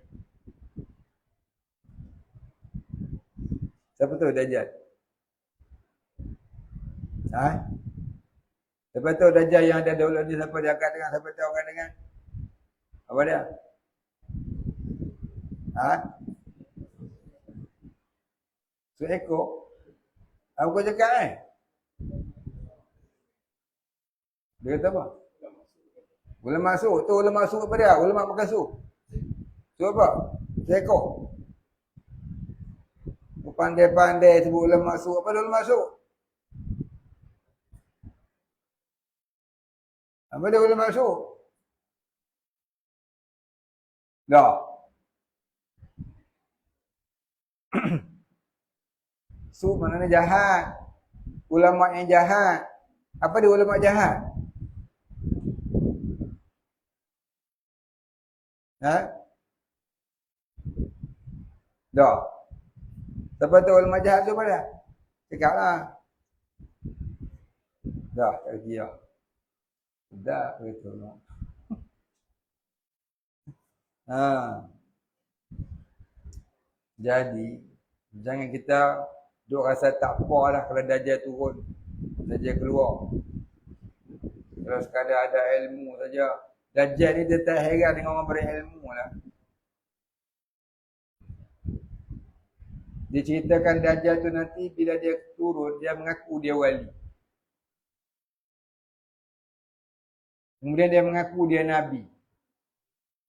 Siapa tu Dajjal? Siapa tu Dajjal yang ada lengi? Siapa dia akan dengan? Siapa dia akan dengan? Apa dia? Seekor. Apa kau cakap Dia kata apa? Boleh masuk. Tu boleh masuk apa dia? Boleh makan su. Su apa? Seekor. Pandai-pandai sebut boleh masuk. Apa dia boleh masuk? Apa dia boleh masuk? Dah. Su maknanya jahat. Ulama yang jahat. Apa dia ulama jahat? Dah. Siapa tu ulama jahat tu apa dia? Cakap lah. Dah, tak lagi lah. Dah, betul lah. Jadi jangan kita duk rasa tak apalah kalau Dajjal turun, Dajjal keluar. Kalau sekadar ada ilmu saja. Dajjal ni dia tak heran dengan orang berilmu lah. Dia ceritakan Dajjal tu nanti bila dia turun, dia mengaku dia wali. Kemudian dia mengaku dia nabi.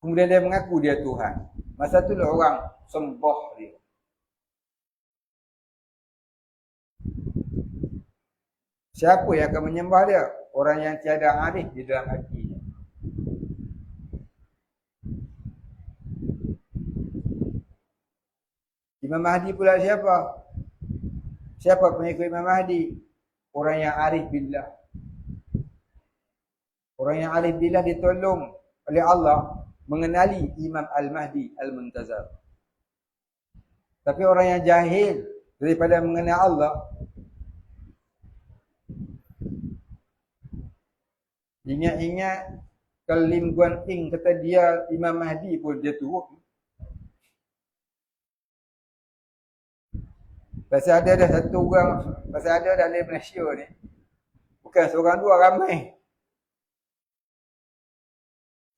Kemudian dia mengaku dia Tuhan. Masa tu lah orang sembah dia. Siapa yang akan menyembah dia? Orang yang tiada arif di dalam hatinya. Imam Mahdi pula siapa? Siapa pengikut Imam Mahdi? Orang yang arif billah. Orang yang arif billah ditolong oleh Allah mengenali Imam Al-Mahdi Al-Muntazar. Tapi orang yang jahil daripada mengenal Allah, ingat-ingat kalau Lim Guan Eng kata dia Imam Mahdi pun dia turun. Pasal ada dah satu orang, pasal ada dalam Malaysia ni. Bukan seorang dua, ramai.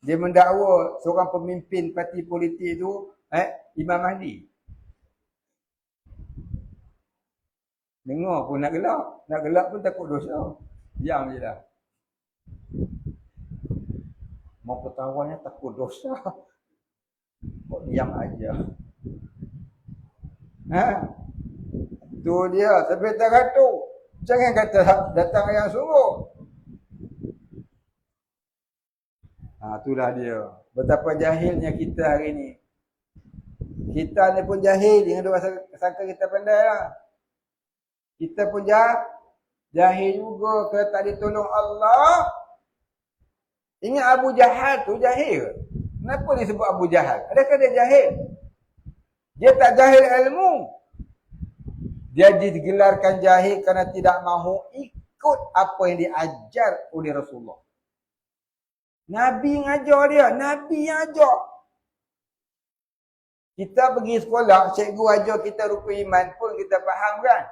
Dia mendakwa seorang pemimpin parti politik tu Imam Mahdi. Dengar pun nak gelak. Nak gelak pun takut dosa. Diam je lah. Mau ketawanya takut dosa. Kok diam aja. Tu dia. Sampai tak kata. Jangan kata datang yang suruh. Itulah dia. Betapa jahilnya kita hari ni. Kita ni pun jahil. Jangan duk sangka kita pandai lah. Kita pun jahil juga. Kalau tak ditolong Allah. Ingat Abu Jahal tu jahil. Kenapa disebut Abu Jahal? Adakah dia jahil? Dia tak jahil ilmu. Dia digelarkan jahil kerana tidak mahu ikut apa yang diajar oleh Rasulullah. Nabi ngajar dia. Nabi yang ajar. Kita pergi sekolah, cikgu ajar kita rukun iman pun kita faham kan?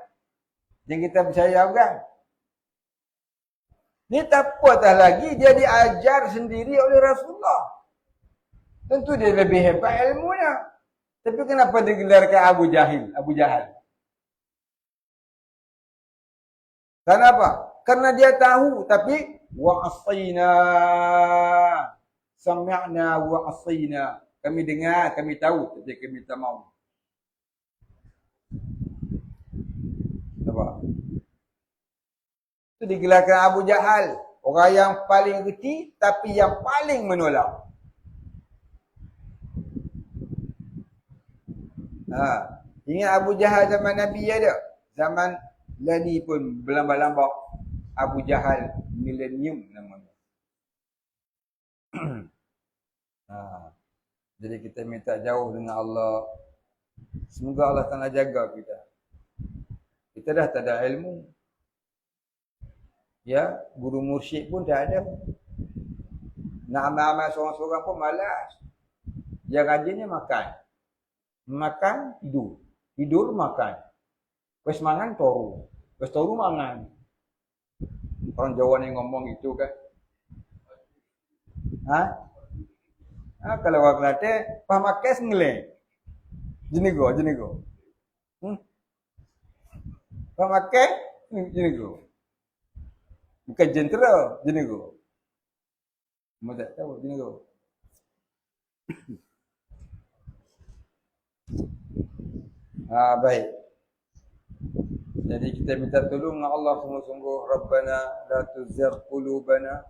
Yang kita percaya kan? Ni tak apa tak lagi, dia diajar sendiri oleh Rasulullah. Tentu dia lebih hebat ilmunya. Tapi kenapa digelarkan Abu Jahil? Abu Jahal. Kenapa? Karena dia tahu, tapi wa'asina. Sami'na wa'asina. Kami dengar, kami tahu, tapi kami tak mau. Nampak? Itu digelarkan Abu Jahal. Orang yang paling reti, tapi yang paling menolak. Ingat Abu Jahal zaman Nabi ada? Zaman Lani pun berlambak-lambak. Abu Jahal milenium namanya. Jadi kita minta jauh dengan Allah. Semoga Allah Ta'ala jaga kita. Kita dah tak ada ilmu. Ya, guru mursyid pun tak ada. Nak amal-amal seorang-seorang pun malas. Yang rajinnya makan. Makan, tidur. Tidur, makan. Pas mangan, toru. Pas toru, mangan. Orang Jawa ni ngomong itu kan. Kalau orang Kelantan, pamakai sengeleng. Jenigo. Pamakai, jenigo. Bukan jentera, jenigo. Kamu tak tahu, jenigo. Baik. Jadi kita minta tolong dengan Allah sungguh-sungguh. Rabbana la tuzigh qulubana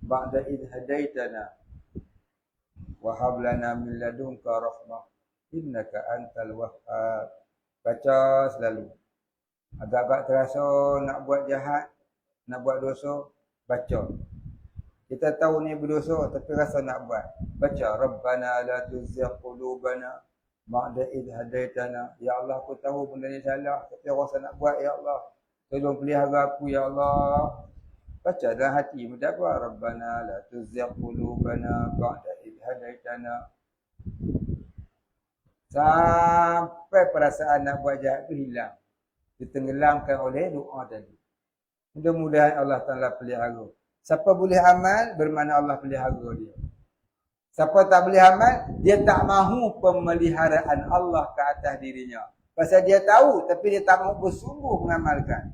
ba'da idh hadaitana wa hab lana min ladunka rahmah innaka antal wahhab. Baca selalu. Agak-agak terasa nak buat jahat, nak buat dosa, baca. Kita tahu ni berdosa tapi rasa nak buat. Baca Rabbana la tuzigh qulubana ba'da idh hadaitana. Ya Allah, aku tahu benda ni salah tapi aku rasa nak buat. Ya Allah, tolong pelihara aku ya Allah. Baca dalam hati minta apa? Rabbana la tuzigh qulubana ba'da idh hadaitana. Sampai perasaan nak buat jahat itu hilang. Ditenggelamkan oleh doa tadi. Mudah-mudahan Allah Ta'ala pelihara. Siapa boleh amal, bermakna Allah pelihara dia. Siapa tak boleh amal, dia tak mahu pemeliharaan Allah ke atas dirinya. Pasal dia tahu, tapi dia tak mahu bersungguh mengamalkan.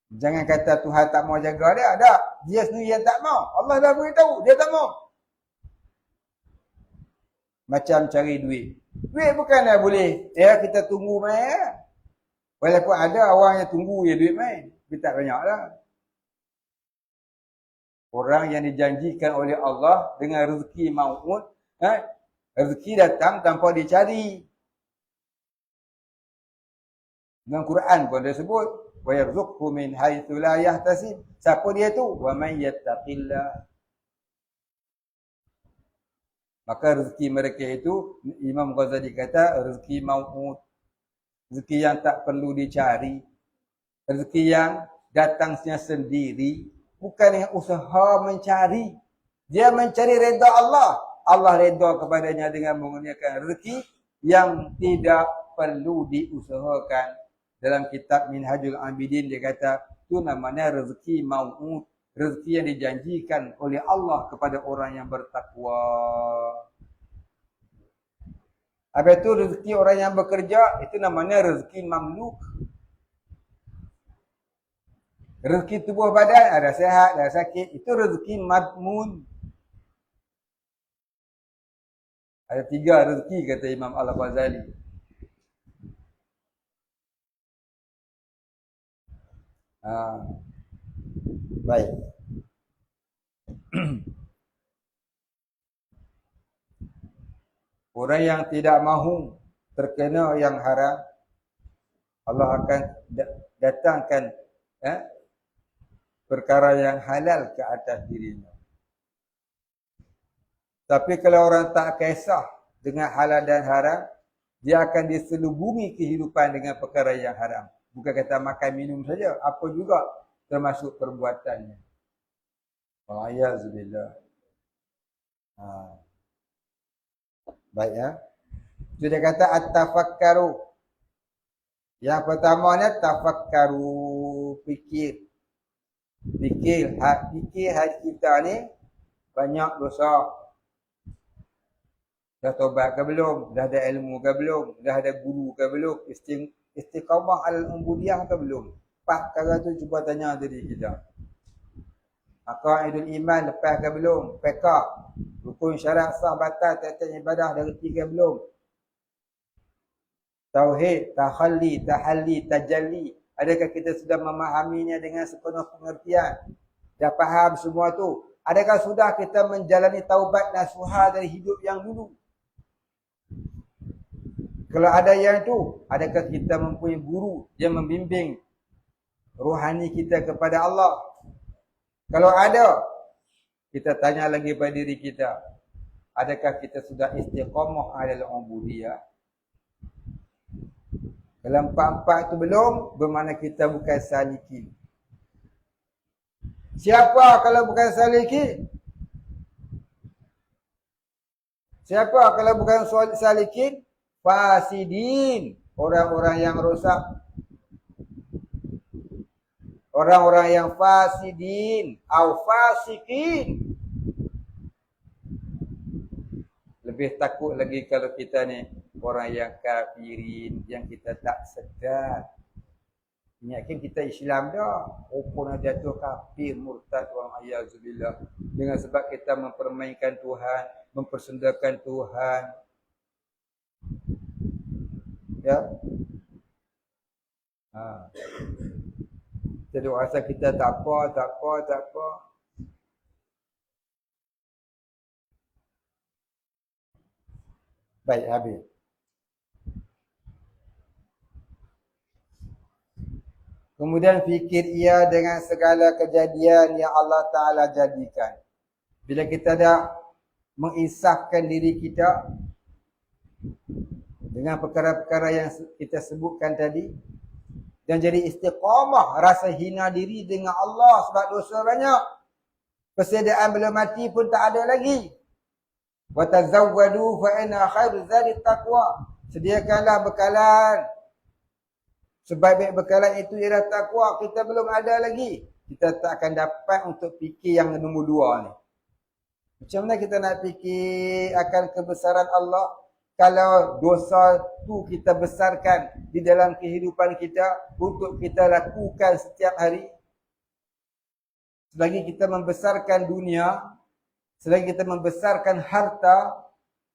Jangan kata Tuhan tak mau jaga dia. Tak. Dia sendiri yang tak mau. Allah dah beritahu, dia tak mau. Macam cari duit. Duit bukanlah boleh. Kita tunggu main. Walaupun ada orang yang tunggu je duit main. Dia tak banyak lah. Orang yang dijanjikan oleh Allah dengan rezeki mau'ud. Rezeki datang tanpa dicari. Dalam Quran pun dia sebut. Wa yarzuqhu min haitsu la yahtasib. Siapa dia tu? Wa man yattaqillah. Maka rezeki mereka itu, Imam Ghazali kata, rezeki mau'ud. Rezeki yang tak perlu dicari. Rezeki yang datangnya sendiri. Bukan dengan usaha mencari. Dia mencari redha Allah. Allah redha kepadanya dengan mengurniakan rezeki yang tidak perlu diusahakan. Dalam kitab Minhajul Abidin dia kata, itu namanya rezeki mau'ud. Rezeki yang dijanjikan oleh Allah kepada orang yang bertakwa. Habis itu rezeki orang yang bekerja, itu namanya rezeki mamluk. Rezeki tubuh badan, ada sehat, ada sakit, itu rezeki madmun. Ada 3 rezeki kata Imam Al-Ghazali. Baik. Orang yang tidak mahu terkena yang haram, Allah akan datangkan perkara yang halal ke atas dirinya. Tapi kalau orang tak kisah dengan halal dan haram, dia akan diselubungi kehidupan dengan perkara yang haram. Bukan kata makan minum saja, apa juga termasuk perbuatannya. Wa'ayazubillah. Baik ya. Itu dia kata at-tafakkaru. Yang pertamanya tafakkaru, fikir. Fikir hati kita ni banyak dosa. Dah taubat ke belum? Dah ada ilmu ke belum? Dah ada guru ke belum? Istiqamah al-ubudiyah ke belum? 4 perkara tu cuba tanya diri kita. Aqaidul iman lepas ke belum? Fiqh, rukun syarat sah batal tiap-tiap ibadah dah reti ke belum? Tauhid, tahalli, tahalli, tajalli. Adakah kita sudah memahaminya dengan sepenuh pengertian? Dah faham semua tu? Adakah sudah kita menjalani taubat nasuha dari hidup yang dulu? Kalau ada yang itu, adakah kita mempunyai guru yang membimbing rohani kita kepada Allah? Kalau ada, kita tanya lagi pada diri kita, adakah kita sudah istiqamah adalah ubudiyah? Kalau 4-4 itu belum, bermakna kita bukan salikin. Siapa kalau bukan salikin? Siapa kalau bukan salikin? Fasidin, orang-orang yang rosak. Orang-orang yang fasidin atau fasikin. Lebih takut lagi kalau kita ni orang yang kafirin, yang kita tak sedar. Ingatkan kita Islam dah. Rupanya jatuh kafir, murtad, wa'ayazubillah. Dengan sebab kita mempermainkan Tuhan, mempersendakan Tuhan. Ya. Kita rasa kita tak apa. Baik, habis. Kemudian fikir ia dengan segala kejadian yang Allah Ta'ala jadikan. Bila kita dah mengisahkan diri kita dengan perkara-perkara yang kita sebutkan tadi, dan jadi istiqamah, rasa hina diri dengan Allah sebab dosa banyak. Persediaan belum mati pun tak ada lagi. Wa tazawwadu fa inna khairu zadi taqwa. Sediakanlah bekalan. Sebaik-baik bekalan itu ialah takwa. Kita belum ada lagi. Kita tak akan dapat untuk fikir yang nombor 2 ni. Macam mana kita nak fikir akan kebesaran Allah kalau dosa tu kita besarkan di dalam kehidupan kita untuk kita lakukan setiap hari? Selagi kita membesarkan dunia, selagi kita membesarkan harta,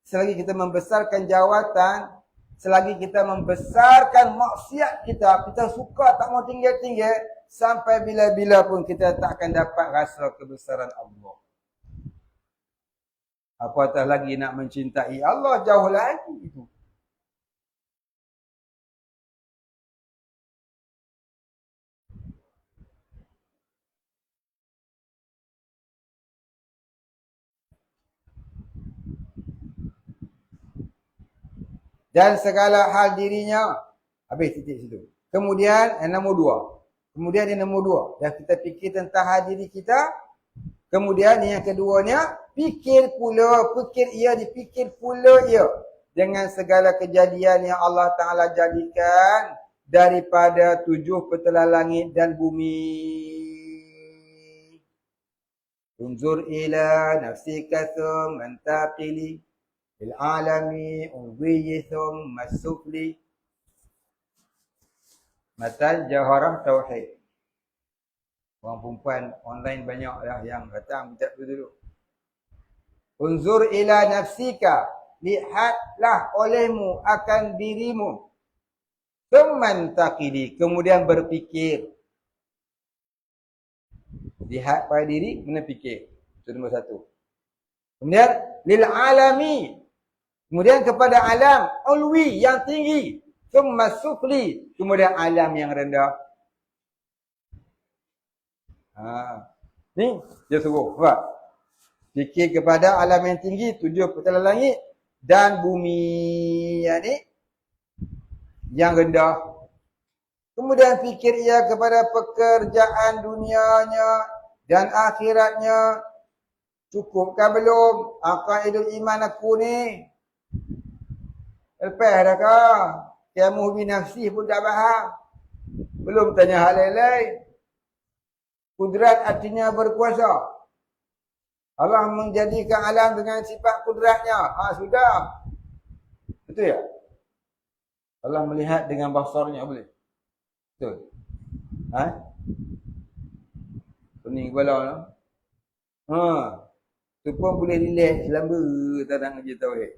selagi kita membesarkan jawatan, selagi kita membesarkan maksiat kita, kita suka tak mau tinggal-tinggal, sampai bila-bila pun kita tak akan dapat rasa kebesaran Allah. Apatah lagi nak mencintai Allah, jauh lagi itu. Dan segala hal dirinya. Habis titik situ. Kemudian yang nombor 2. Kemudian yang nombor 2. Dah kita fikir tentang hal diri kita. Kemudian yang keduanya, fikir ia dipikir pula ia. Dengan segala kejadian yang Allah Ta'ala jadikan daripada 7 petala langit dan bumi. Unzur ila nafsika thumma taqili. Al-alami uwiyithum masufli. Matan Jaharah Tauhid. Orang perempuan online banyak lah yang datang minta dulu. Unzur ila nafsika. Lihatlah olehmu akan dirimu. Thumman taqili. Kemudian berfikir. Lihat pada diri, kemudian fikir. Itu nombor 1. Kemudian lil alami. Kemudian kepada alam ulwi yang tinggi. Thumma sufli. Kemudian alam yang rendah. Ni dia suruh. Nampak? Fikir kepada alam yang tinggi, 7 petala langit dan bumi yang ni yang rendah. Kemudian fikir ia kepada pekerjaan dunianya dan akhiratnya. Cukupkah belum aqaidul iman aku ni? Lepas dah kah? Qiyamuh bi nafsi pun tak faham. Belum tanya hal lain-lain. Kudrat artinya berkuasa. Allah menjadikan alam dengan sifat kudratnya. Sudah. Betul ya? Allah melihat dengan basarnya boleh? Betul. Pening kepala no? Tu pun boleh relax selama tak nak kerja tauhid.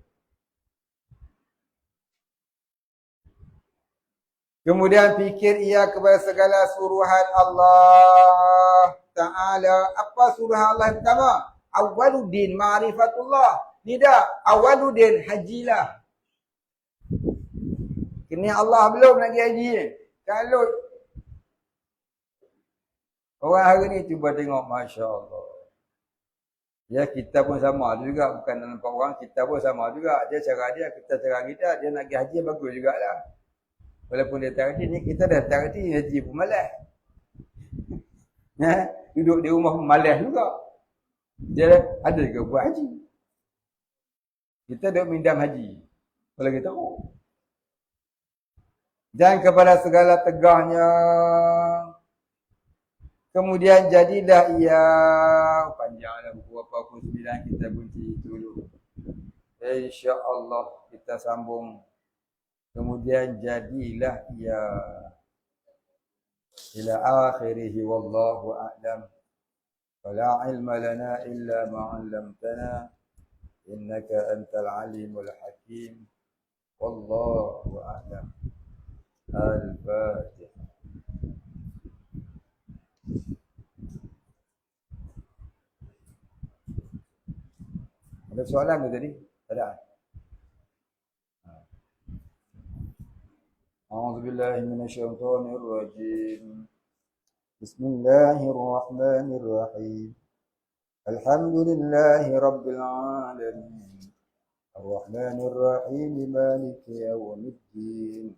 Kemudian fikir ia kepada segala suruhan Allah Ta'ala. Apa suruhan Allah yang pertama? Awaluddin ma'rifatullah. Tidak. Awaluddin hajilah. Kini Allah belum lagi haji. Kalau orang hari ni cuba tengok, Masya Allah. Ya, kita pun sama juga. Bukan nampak orang, kita pun sama juga. Dia cara dia, kita cara kita. Dia nak pergi haji, bagus jugalah. Walaupun dia tak haji ni, kita dah tak haji pun malas. Duduk di rumah pun malas juga. Dia ada ke buat haji? Kita duduk mindam haji. Kalau kita tahu. Dan kepada segala tegahnya. Kemudian jadilah ia. Panjanglah buku apa pun 9 kita bunyi dulu. InsyaAllah kita sambung. Kemudian jadilah ia ila akhirih wallahu a'lam. Fala ilma lana illa ma 'allamtana innaka antal alimul hakim. Wallahu a'lam. Al-Fatihah. Ada soalan ke tadi? Ada. أعوذ بالله من الشيطان الرجيم بسم الله الرحمن الرحيم الحمد لله رب العالمين الرحمن الرحيم مالك يوم الدين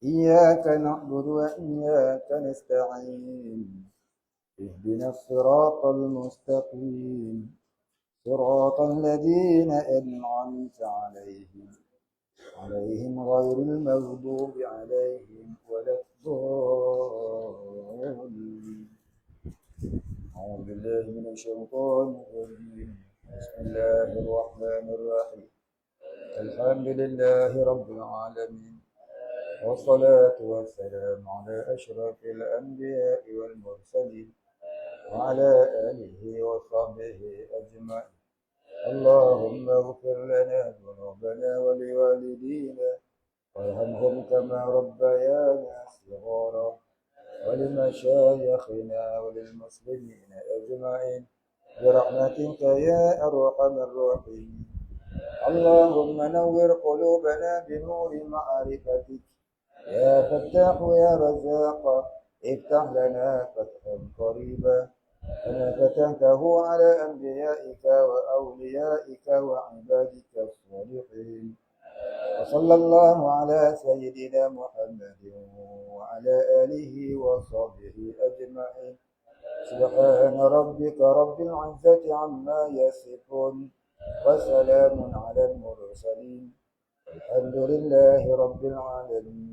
إياك نعبد وإياك نستعين اهدنا الصراط المستقيم صراط الذين أنعمت عليهم غير المغضوب عليهم ولا الضالين. أعوذ بالله من الشيطان الرجيم بسم الله الرحمن الرحيم الحمد لله رب العالمين والصلاة والسلام على أشرف الأنبياء والمرسلين وعلى آله وصحبه أجمعين. اللهم اغفر لنا ذنوبنا ولوالدينا وارحمهم كما ربيانا صغارا ولمشايخنا وللمسلمين أجمعين برحمتك يا أرحم الراحمين. اللهم نور قلوبنا بنور معرفتك يا فتاح يا رزاق افتح لنا فتحا قريبا كما فتحته على أنبيائك وأوليائك وعبادك الصالحين. وصلى الله على سيدنا محمد وعلى آله وصحبه أجمعين. سبحان ربك رب العزة عما يصفون وسلام على المرسلين الحمد لله رب العالمين.